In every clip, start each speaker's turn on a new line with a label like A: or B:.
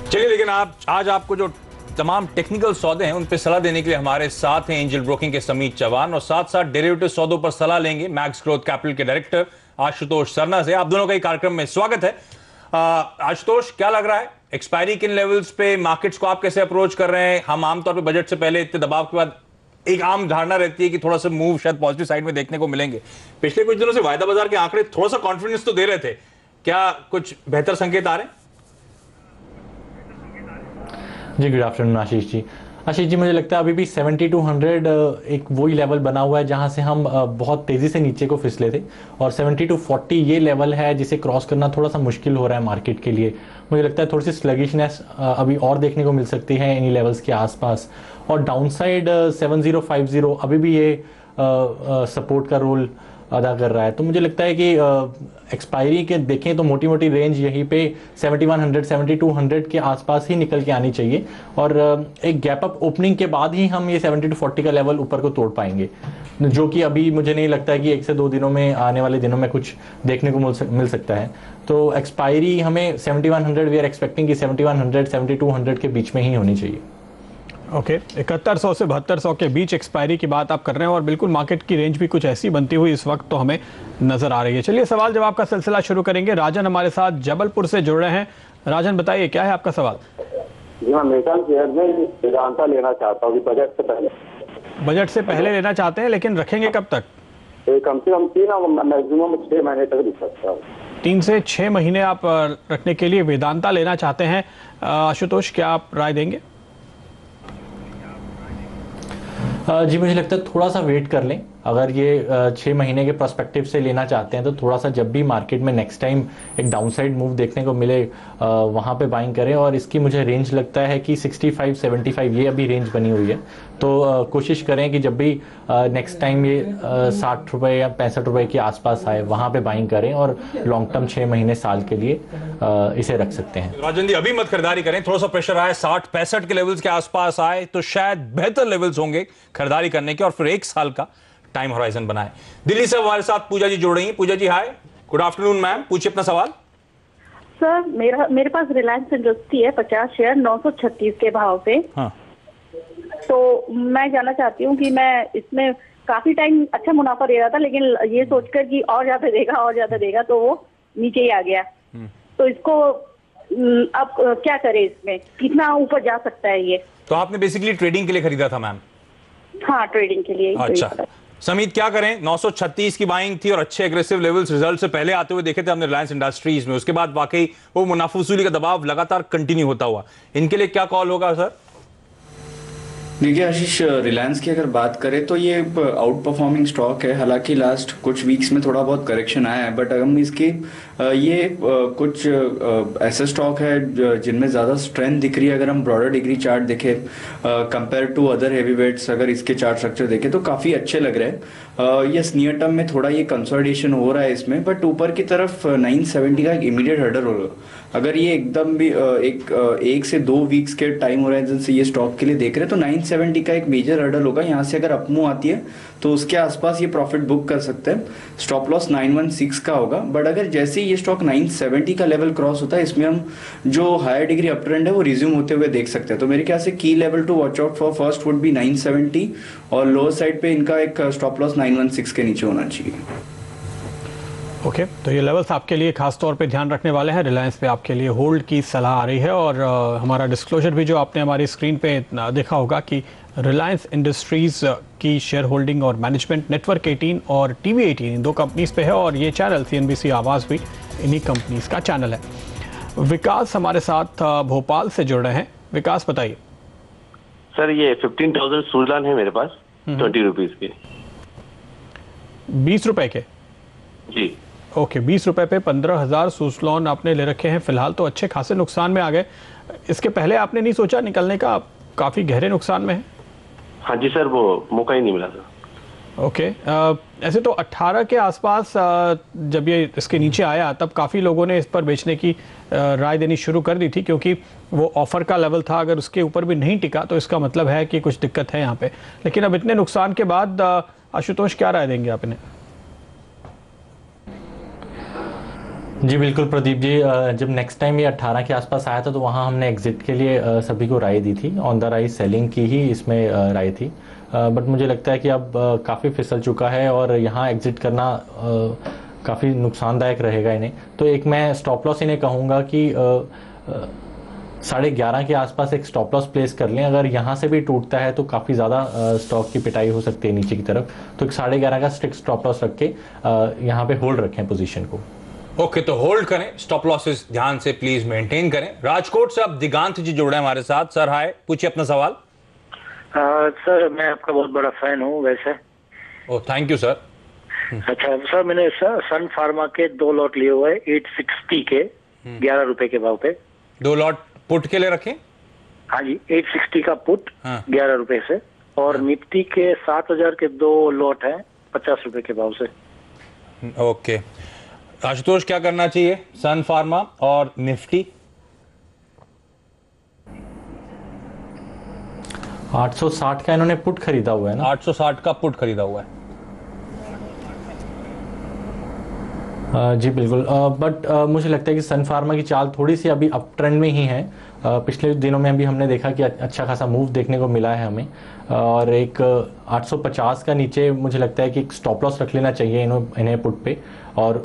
A: चलिए, लेकिन आज आपको जो तमाम टेक्निकल सौदे हैं उन पे सलाह देने के लिए हमारे साथ हैं एंजल ब्रोकिंग के समीत चौहान, और साथ साथ डेरिवेटिव सौदों पर सलाह लेंगे मैक्स ग्रोथ कैपिटल के डायरेक्टर आशुतोष सरना से। आप दोनों का ही कार्यक्रम में स्वागत है। आशुतोष, क्या लग रहा है एक्सपायरी किन लेवल्स पे, मार्केट्स को आप कैसे अप्रोच कर रहे हैं? हम आमतौर पर बजट से पहले इतने दबाव के बाद एक आम धारणा रहती है कि थोड़ा सा मूव शायद पॉजिटिव साइड में देखने को मिलेंगे। पिछले कुछ दिनों से वायदा बाजार के आंकड़े थोड़ा सा कॉन्फिडेंस तो दे रहे थे, क्या कुछ बेहतर संकेत आ रहे हैं?
B: जी, गुड आफ्टरनून आशीष जी, मुझे लगता है अभी भी 7200 एक वही लेवल बना हुआ है जहां से हम बहुत तेज़ी से नीचे को फिसले थे, और 7240 ये लेवल है जिसे क्रॉस करना थोड़ा सा मुश्किल हो रहा है मार्केट के लिए। मुझे लगता है थोड़ी सी स्लगिशनेस अभी और देखने को मिल सकती है इन्हीं लेवल्स के आसपास, और डाउनसाइड 7050 अभी भी ये सपोर्ट का रोल अदा कर रहा है। तो मुझे लगता है कि एक्सपायरी के देखें तो मोटी मोटी रेंज यहीं पे 7100 7200 के आसपास ही निकल के आनी चाहिए, और एक गैप अप ओपनिंग के बाद ही हम ये 70-40 का लेवल ऊपर को तोड़ पाएंगे, जो कि अभी मुझे नहीं लगता है कि 1 से 2 दिनों में, आने वाले दिनों में कुछ देखने को मिल सकता है। तो एक्सपायरी हमें 7100, वी आर एक्सपेक्टिंग कि 7100 7200 के बीच में ही होनी चाहिए।
C: ओके, 7100 से 7200 के बीच एक्सपायरी की बात आप कर रहे हैं, और बिल्कुल मार्केट की रेंज भी कुछ ऐसी बनती हुई इस वक्त तो हमें नजर आ रही है। चलिए, सवाल जवाब का सिलसिला शुरू करेंगे। राजन हमारे साथ जबलपुर से जुड़ रहे हैं। राजन, बताइए क्या है आपका सवाल?
D: जी, मैं मेटल शेयर में वेदांता लेना चाहता हूँ बजट से पहले।
C: बजट से पहले लेना चाहते हैं, लेकिन रखेंगे कब तक?
D: कम से कम 3 मैक्सिमम 6 महीने तक रख सकता हूँ।
C: 3 से 6 महीने आप रखने के लिए वेदांता लेना चाहते हैं। आशुतोष, क्या आप राय देंगे?
B: जी, मुझे लगता है थोड़ा सा वेट कर लें। अगर ये 6 महीने के पर्सपेक्टिव से लेना चाहते हैं तो थोड़ा सा, जब भी मार्केट में नेक्स्ट टाइम एक डाउनसाइड मूव देखने को मिले वहाँ पे बाइंग करें, और इसकी मुझे रेंज लगता है कि 65-75 ये अभी रेंज बनी हुई है। तो कोशिश करें कि जब भी नेक्स्ट टाइम ये 60 रुपये या 65 रुपये के आसपास आए वहाँ पे बाइंग करें, और लॉन्ग टर्म 6 महीने साल के लिए इसे रख सकते हैं।
A: राजन जी, अभी मत खरीदारी करें, थोड़ा सा प्रेशर आए, 60-65 के लेवल्स के आसपास आए तो शायद बेहतर लेवल्स होंगे खरीदारी करने के, और फिर 1 साल का टाइम होराइजन बनाए। दिल्ली से हमारे साथ पूजा जी जुड़ रही हैं। पूजा जी, हाय, गुड आफ्टरनून मैम, पूछिए अपना सवाल।
E: सर, मेरे पास रिलायंस इंडस्ट्री है 50 शेयर 936 के भाव पे।
A: हाँ।
E: तो मैं जानना चाहती हूँ कि मैं इसमें काफी टाइम अच्छा मुनाफा दे रहा था, लेकिन ये सोचकर कि और ज्यादा देगा तो वो नीचे ही आ गया। तो इसको अब क्या करें, इसमें कितना ऊपर जा सकता है ये?
A: तो आपने बेसिकली ट्रेडिंग के लिए खरीदा था मैम?
E: हाँ, ट्रेडिंग के लिए।
A: अच्छा, समीत क्या करें? 936 की बाइंग थी और अच्छे एग्रेसिव लेवल्स रिजल्ट से पहले आते हुए देखे थे हमने रिलायंस इंडस्ट्रीज में, उसके बाद वाकई वो मुनाफा वसूली का दबाव लगातार कंटिन्यू होता हुआ, इनके लिए क्या कॉल होगा सर?
F: देखिए आशीष, रिलायंस की अगर बात करें तो ये आउट परफॉर्मिंग स्टॉक है। हालांकि लास्ट कुछ वीक्स में थोड़ा बहुत करेक्शन आया है, बट हम इसकी ये कुछ ऐसे स्टॉक है जिनमें ज़्यादा स्ट्रेंथ दिख रही है। अगर हम ब्रॉडर डिग्री चार्ट देखें compare to other heavy weights, अगर इसके चार्ट स्ट्रक्चर देखें तो काफ़ी अच्छे लग रहे हैं। यस, नियर टर्म में थोड़ा ये कंसोलिडेशन हो रहा है इसमें, बट ऊपर की तरफ 970 का एक इमीडिएट हर्डर होगा। अगर ये एकदम भी एक से 2 वीक्स के टाइम होराइजन से ये स्टॉक के लिए देख रहे हैं तो 970 का एक मेजर हर्डल होगा। यहाँ से अगर अपमूव आती है तो उसके आसपास ये प्रॉफिट बुक कर सकते हैं। स्टॉप लॉस 916 का होगा, बट अगर जैसे ये स्टॉक 970 का लेवल क्रॉस होता है, इसमें हम जो हायर डिग्री अप ट्रेंड है वो रिज्यूम होते हुए देख सकते हैं। तो मेरे ख्याल से की level to watch out for first would be 970, और लोअर साइड पे इनका एक स्टॉप लॉस 916 के नीचे होना चाहिए।
C: ओके, तो ये लेवल्स आपके लिए खास तौर पे ध्यान रखने वाले हैं। रिलायंस पे आपके लिए होल्ड की सलाह आ रही है, और हमारा डिस्क्लोजर भी जो आपने हमारी स्क्रीन पे देखा होगा कि रिलायंस इंडस्ट्रीज की शेयर होल्डिंग और मैनेजमेंट नेटवर्क 18 और टीवी 18 इन 2 कंपनीज पे है, और ये चैनल CNBC आवाज़ भी इन्हीं कंपनीज का चैनल है। विकास हमारे साथ भोपाल से जुड़ रहे हैं। विकास, बताइए।
G: सर, ये 15,000 सूजलान है मेरे पास, 20 रुपीज़ के।
C: 20 रुपए के?
G: जी।
C: ओके, 20 रुपए पे 15,000 सूजलॉन आपने ले रखे हैं। फिलहाल तो अच्छे खासे नुकसान में आ गए। इसके पहले आपने नहीं सोचा निकलने का? काफ़ी गहरे नुकसान में है।
G: हाँ जी सर, वो मौका ही नहीं मिला सर।
C: ओके, ऐसे तो 18 के आसपास जब ये इसके नीचे आया तब काफ़ी लोगों ने इस पर बेचने की राय देनी शुरू कर दी थी, क्योंकि वो ऑफर का लेवल था। अगर उसके ऊपर भी नहीं टिका तो इसका मतलब है कि कुछ दिक्कत है यहाँ पे। लेकिन अब इतने नुकसान के बाद आशुतोष, क्या राय देंगे आप इन्हें?
B: जी बिल्कुल प्रदीप जी, जब नेक्स्ट टाइम ये 18 के आसपास आया था तो वहाँ हमने एग्जिट के लिए सभी को राय दी थी, ऑन द राइज सेलिंग की ही इसमें राय थी। बट मुझे लगता है कि अब काफ़ी फिसल चुका है और यहाँ एग्जिट करना काफ़ी नुकसानदायक रहेगा इन्हें। तो एक मैं स्टॉप लॉस इन्हें कहूँगा कि 11:30 के आसपास एक स्टॉप लॉस प्लेस कर लें। अगर यहाँ से भी टूटता है तो काफ़ी ज़्यादा स्टॉक की पिटाई हो सकती है नीचे की तरफ, तो एक 11:30 का स्ट्रिक्ट स्टॉप लॉस रख के यहाँ पे होल्ड रखें पोजीशन को।
A: ओके, तो होल्ड करें, स्टॉप लॉसेस ध्यान से प्लीज मेंटेन करें। राजकोट से अब दिगांत जी जुड़े हैं हमारे साथ। सर हाय, पूछिए अपना सवाल।
H: सर मैं आपका बहुत बड़ा फैन हूँ वैसे।
A: Oh thank you sir.
H: अच्छा सर, मैंने सन फार्मा के 2 लॉट लिए हुए 860 के 11 रुपए के भाव पे।
A: 2 लॉट पुट के लिए रखें?
H: हाँ जी, 860 का पुट
A: हाँ।
H: 11 रुपए से, और निफ्टी के 7000 के 2 लॉट हैं 50 रुपए के भाव से।
A: ओके आशुतोष, क्या करना चाहिए सन फार्मा और निफ्टी?
B: 860 का इन्होंने पुट खरीदा हुआ है ना?
A: 860 का पुट खरीदा हुआ है।
B: जी बिल्कुल, बट मुझे लगता है कि सन फार्मा की चाल थोड़ी सी अभी अप ट्रेंड में ही है। पिछले दिनों में अभी हमने देखा कि अच्छा खासा मूव देखने को मिला है हमें, और एक 850 का नीचे मुझे लगता है कि एक स्टॉप लॉस रख लेना चाहिए इन्हें पुट पे, और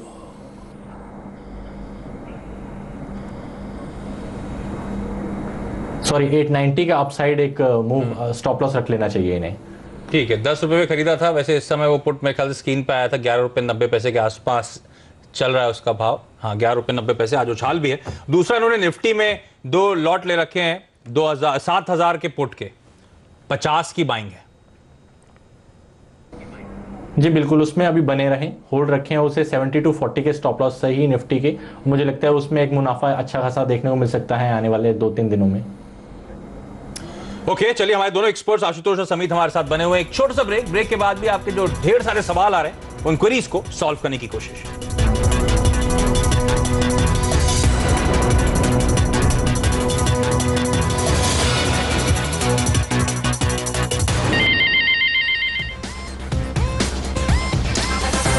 B: सॉरी 890 का अपसाइड एक मूव स्टॉप लॉस रख लेना चाहिए इन्हें।
A: ठीक है, 10 रुपए में खरीदा था वैसे, इस समय वो पुट मेरे ख्याल से स्क्रीन पे आया था 11 रुपए 90 पैसे के आसपास चल रहा है उसका भाव। हाँ 11 रुपए 90 पैसे, आज उछाल भी है। दूसरा इन्होंने निफ्टी में 2 लॉट ले रखे हैं 7000 के पुट के, 50 की बाइंग है।
B: जी बिल्कुल, उसमें अभी बने रहें, होल्ड रखें उसे 7240 के स्टॉप लॉस से ही निफ्टी के। मुझे लगता है उसमें एक मुनाफा अच्छा खासा देखने को मिल सकता है आने वाले 2-3 दिनों में।
A: ओके चलिए, हमारे दोनों एक्सपर्ट्स आशुतोष और समीत हमारे साथ बने हुए हैं। एक छोटा सा ब्रेक के बाद भी आपके जो ढेर सारे सवाल आ रहे हैं उन क्वेरीज को सॉल्व करने की कोशिश।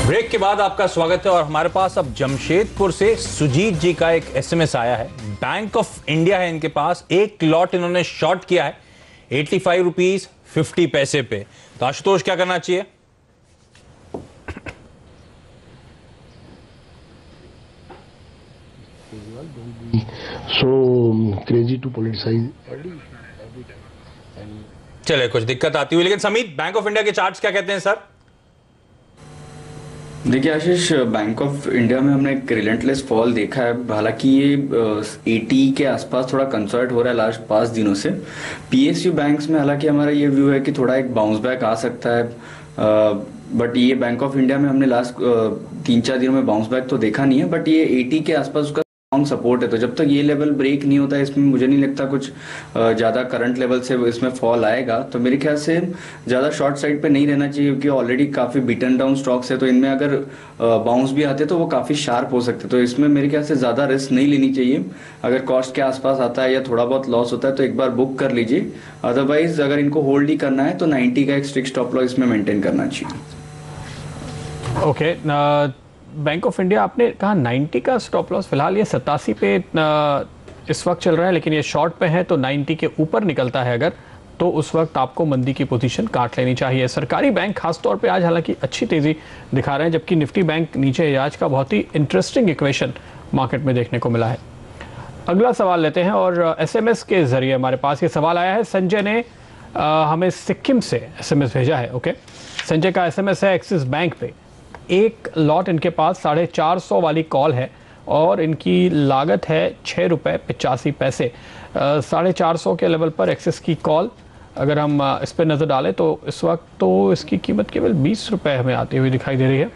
A: ब्रेक के बाद आपका स्वागत है, और हमारे पास अब जमशेदपुर से सुजीत जी का एक एसएमएस आया है। बैंक ऑफ इंडिया है इनके पास, 1 लॉट इन्होंने शॉर्ट किया है 85 रुपीज 50 पैसे पे। तो आशुतोष क्या करना चाहिए?
I: So crazy to politicize.
A: चले, कुछ दिक्कत आती हुई, लेकिन समीत बैंक ऑफ इंडिया के चार्ट्स क्या कहते हैं सर?
F: देखिए आशीष, बैंक ऑफ इंडिया में हमने एक रिलेंटलेस फॉल देखा है। हालांकि ये 80 के आसपास थोड़ा कंसर्ट हो रहा है लास्ट 5 दिनों से। पीएसयू बैंक्स में हालांकि हमारा ये व्यू है कि थोड़ा एक बाउंस बैक आ सकता है, बट ये बैंक ऑफ इंडिया में हमने लास्ट 3-4 दिनों में बाउंस बैक तो देखा नहीं है, बट ये 80 के आसपास उसका सपोर्ट है। तो जब तक ये लेवल ब्रेक नहीं होता है, इसमें मुझे नहीं लगता कुछ ज़्यादा करंट लेवल से इसमें फॉल आएगा। तो मेरे ख्याल से ज़्यादा शॉर्ट साइड पे नहीं रहना चाहिए, क्योंकि ऑलरेडी काफ़ी बीटन डाउन स्टॉक्स है। तो इनमें अगर बाउंस भी आते तो वो काफ़ी शार्प हो सकते। तो इसमें मेरे ख्याल से ज़्यादा रिस्क नहीं लेनी चाहिए। अगर कॉस्ट के आसपास आता है या थोड़ा बहुत लॉस होता है तो एक बार बुक कर लीजिए। अदरवाइज अगर इनको होल्ड ही करना है तो 90 का एक स्ट्रिक्ट स्टॉप लॉस इसमें मेंटेन करना चाहिए।
C: ओके, बैंक ऑफ इंडिया आपने कहा 90 का स्टॉप लॉस, फिलहाल ये 87 पे इस वक्त चल रहा है, लेकिन ये शॉर्ट पे है तो 90 के ऊपर निकलता है अगर, तो उस वक्त आपको मंदी की पोजीशन काट लेनी चाहिए। सरकारी बैंक खासतौर पे आज हालांकि अच्छी तेज़ी दिखा रहे हैं, जबकि निफ्टी बैंक नीचे है। आज का बहुत ही इंटरेस्टिंग इक्वेशन मार्केट में देखने को मिला है। अगला सवाल लेते हैं, और एसएमएस के ज़रिए हमारे पास ये सवाल आया है। संजय ने हमें सिक्किम से एसएमएस भेजा है। ओके, संजय का एसएमएस है एक्सिस बैंक पे। 1 लॉट इनके पास 450 वाली कॉल है और इनकी लागत है 6 रुपये 85 पैसे। 450 के लेवल पर एक्सिस की कॉल अगर हम इस पर नज़र डालें तो इस वक्त तो इसकी कीमत केवल 20 रुपये हमें आती हुई दिखाई दे रही है।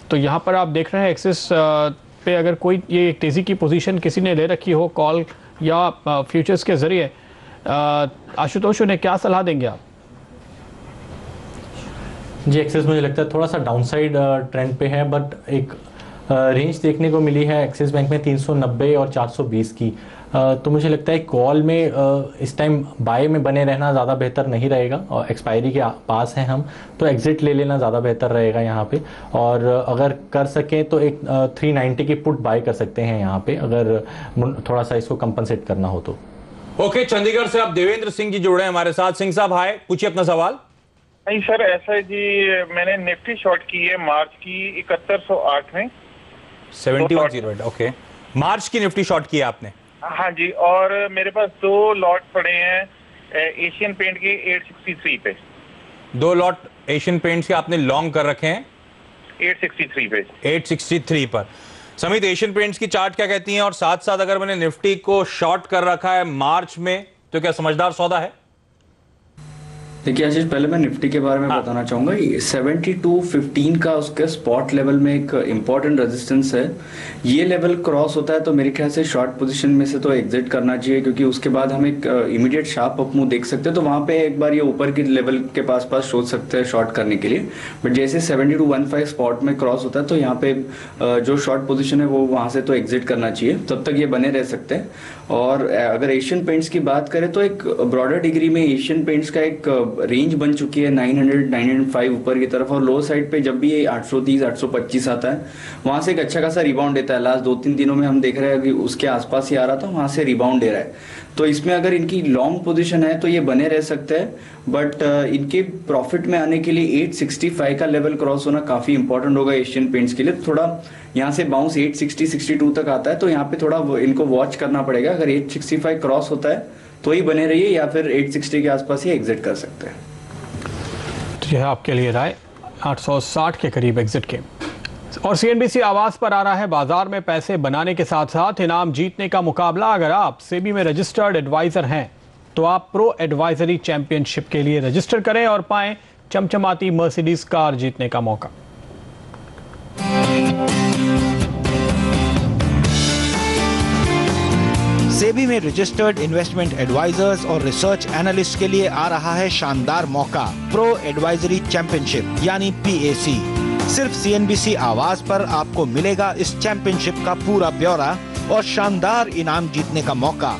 C: तो यहाँ पर आप देख रहे हैं एक्सिस पे अगर कोई ये तेज़ी की पोजीशन किसी ने ले रखी हो कॉल या फ्यूचर्स के ज़रिए, आशुतोष उन्हें क्या सलाह देंगे आप?
B: जी एक्सेस मुझे लगता है थोड़ा सा डाउनसाइड ट्रेंड पे है, बट एक रेंज देखने को मिली है एक्सिस बैंक में 390 और 420 की। तो मुझे लगता है कॉल में इस टाइम बाय में बने रहना ज़्यादा बेहतर नहीं रहेगा, और एक्सपायरी के पास हैं हम, तो एग्जिट ले लेना ज़्यादा बेहतर रहेगा यहाँ पे। और अगर कर सकें तो एक 390 की पुट बाय कर सकते हैं यहाँ पे, अगर थोड़ा सा इसको कंपनसेट करना हो तो।
A: ओके, चंडीगढ़ से आप देवेंद्र सिंह जी जुड़े हैं हमारे साथ। सिंह साहब हाय, पूछिए अपना सवाल।
J: नहीं सर, ऐसा है जी, मैंने निफ्टी शॉर्ट की है मार्च की 7108 में
A: 7108। ओके, मार्च की निफ्टी शॉर्ट की है आपने?
J: हाँ जी, और मेरे पास 2 लॉट पड़े हैं एशियन पेंट के 863 पे।
A: 2 लॉट एशियन पेंट्स के आपने लॉन्ग कर रखे हैं
J: 863 पे।
A: 863 पर। समित, एशियन पेंट्स की चार्ट क्या कहती हैं? और साथ साथ अगर मैंने निफ्टी को शॉर्ट कर रखा है मार्च में, तो क्या समझदार सौदा है?
F: देखिए आशीष, पहले मैं निफ्टी के बारे में बताना चाहूंगा। 7215 का उसके स्पॉट लेवल में एक इंपॉर्टेंट रेजिस्टेंस है। ये लेवल क्रॉस होता है तो मेरे ख्याल से शॉर्ट पोजीशन में से तो एग्जिट करना चाहिए, क्योंकि उसके बाद हम एक इमीडिएट शार्प अप मूव देख सकते हैं। तो वहां पे एक बार ये ऊपर के लेवल के पास सोच सकते हैं शॉर्ट करने के लिए। बट जैसे 7215 स्पॉट में क्रॉस होता है तो यहाँ पे जो शॉर्ट पोजिशन है वो वहां से तो एग्जिट करना चाहिए, तब तक ये बने रह सकते हैं। और अगर एशियन पेंट्स की बात करें तो एक ब्रॉडर डिग्री में एशियन पेंट्स का एक रेंज बन चुकी है 900 905 ऊपर की तरफ, और लो साइड पे जब भी ये 830 825 आता है वहां से एक अच्छा खासा रिबाउंड देता है। लास्ट 2-3 दिनों में हम देख रहे हैं कि उसके आसपास ही आ रहा था, वहां से रिबाउंड दे रहा है। तो इसमें अगर इनकी लॉन्ग पोजीशन है तो ये बने रह सकते हैं, बट इनके प्रॉफिट में आने के लिए 865 का लेवल क्रॉस होना काफी इंपॉर्टेंट होगा एशियन पेंट्स के लिए। थोड़ा यहाँ से बाउंस 860 62 तक आता है, तो यहाँ पे थोड़ा इनको वॉच करना पड़ेगा। अगर 865 क्रॉस होता है तो ही बने रहिए, या फिर 860 के आसपास ही एग्जिट कर सकते हैं।
C: तो यह आपके लिए राय 860 के करीब एग्जिट के। और सीएनबीसी आवाज पर आ रहा है बाजार में पैसे बनाने के साथ साथ इनाम जीतने का मुकाबला। अगर आप सेबी में रजिस्टर्ड एडवाइजर हैं तो आप प्रो एडवाइजरी चैंपियनशिप के लिए रजिस्टर करें और पाएं चमचमाती मर्सिडीज कार जीतने का मौका।
K: सेबी में रजिस्टर्ड इन्वेस्टमेंट एडवाइजर्स और रिसर्च एनालिस्ट के लिए आ रहा है शानदार मौका, प्रो एडवाइजरी चैंपियनशिप यानी PAC। सिर्फ सीएनबीसी आवाज पर आपको मिलेगा इस चैंपियनशिप का पूरा ब्यौरा और शानदार इनाम जीतने का मौका।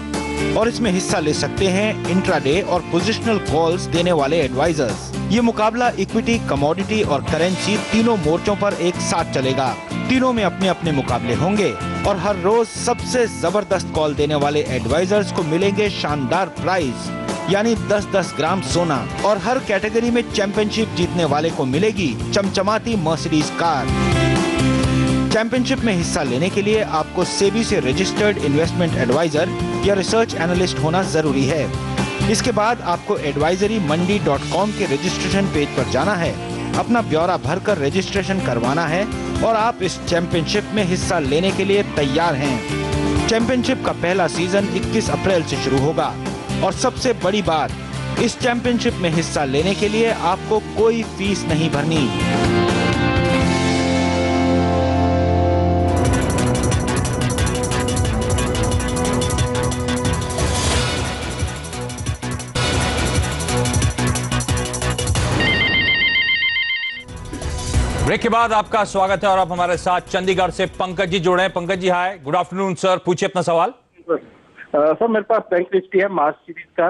K: और इसमें हिस्सा ले सकते हैं इंट्राडे और पोजिशनल कॉल्स देने वाले एडवाइजर्स। ये मुकाबला इक्विटी, कमोडिटी और करेंसी तीनों मोर्चों पर एक साथ चलेगा। तीनों में अपने अपने मुकाबले होंगे और हर रोज सबसे जबरदस्त कॉल देने वाले एडवाइजर्स को मिलेंगे शानदार प्राइज, यानी 10-10 ग्राम सोना। और हर कैटेगरी में चैंपियनशिप जीतने वाले को मिलेगी चमचमाती मर्सिडीज कार। चैंपियनशिप में हिस्सा लेने के लिए आपको सेबी से रजिस्टर्ड इन्वेस्टमेंट एडवाइजर या रिसर्च एनालिस्ट होना जरूरी है। इसके बाद आपको advisoryमंडी.com के रजिस्ट्रेशन पेज पर जाना है, अपना ब्यौरा भरकर रजिस्ट्रेशन करवाना है और आप इस चैंपियनशिप में हिस्सा लेने के लिए तैयार हैं। चैंपियनशिप का पहला सीजन 21 अप्रैल से शुरू होगा और सबसे बड़ी बात, इस चैंपियनशिप में हिस्सा लेने के लिए आपको कोई फीस नहीं भरनी।
A: ब्रेक के बाद आपका स्वागत है और आप हमारे साथ चंडीगढ़ से पंकज जी जुड़े हैं। पंकज जी हाय, गुड आफ्टरनून सर, पूछिए अपना सवाल।
D: सर मेरे पास बैंक निफ्टी है मार्च सीरीज का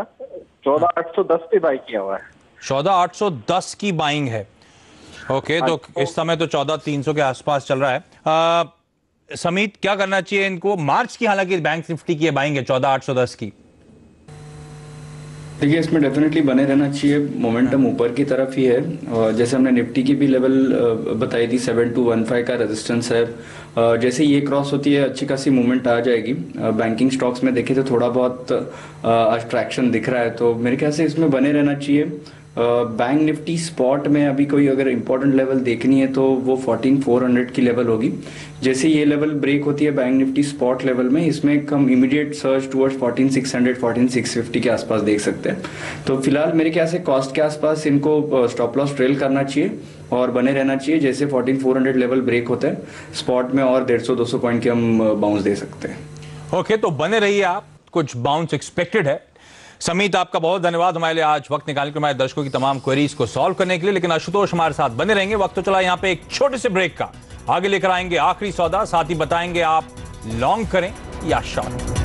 D: 14810 पे बाई किया हुआ है।
A: 14810 की बाइंग है। ओके, तो इस समय तो 14300 के आसपास चल रहा है। समीत, क्या करना चाहिए इनको? मार्च की हालांकि बैंक निफ्टी की बाइंग है 14810 की।
F: देखिए इसमें डेफिनेटली बने रहना चाहिए, मोमेंटम ऊपर की तरफ ही है। और जैसे हमने निफ्टी की भी लेवल बताई थी 7215 का रेजिस्टेंस है, जैसे ये क्रॉस होती है अच्छी खासी मूवमेंट आ जाएगी। बैंकिंग स्टॉक्स में देखें तो थोड़ा बहुत अट्रैक्शन दिख रहा है, तो मेरे ख्याल से इसमें बने रहना चाहिए। बैंक निफ्टी स्पॉट में अभी कोई अगर इंपॉर्टेंट लेवल देखनी है तो वो 14400 की लेवल होगी। जैसे ये लेवल ब्रेक होती है बैंक निफ्टी स्पॉट लेवल में, इसमें हम इमीडिएट सर्च टुवर्ड्स 14600 14650 के आसपास देख सकते हैं। तो फिलहाल मेरे ख्याल से कॉस्ट के आसपास इनको स्टॉप लॉस ट्रेल करना चाहिए और बने रहना चाहिए। जैसे 14400 लेवल ब्रेक होता है स्पॉट में और 150-200 पॉइंट के हम बाउंस दे सकते हैं।
A: ओके, तो बने रहिए आप, कुछ बाउंस एक्सपेक्टेड है। समीत, आपका बहुत धन्यवाद हमारे लिए आज वक्त निकालकर हमारे दर्शकों की तमाम क्वेरीज को सॉल्व करने के लिए। लेकिन आशुतोष हमारे साथ बने रहेंगे। वक्त तो चला यहाँ पे एक छोटे से ब्रेक का। आगे लेकर आएंगे आखिरी सौदा, साथ ही बताएंगे आप लॉन्ग करें या शॉर्ट।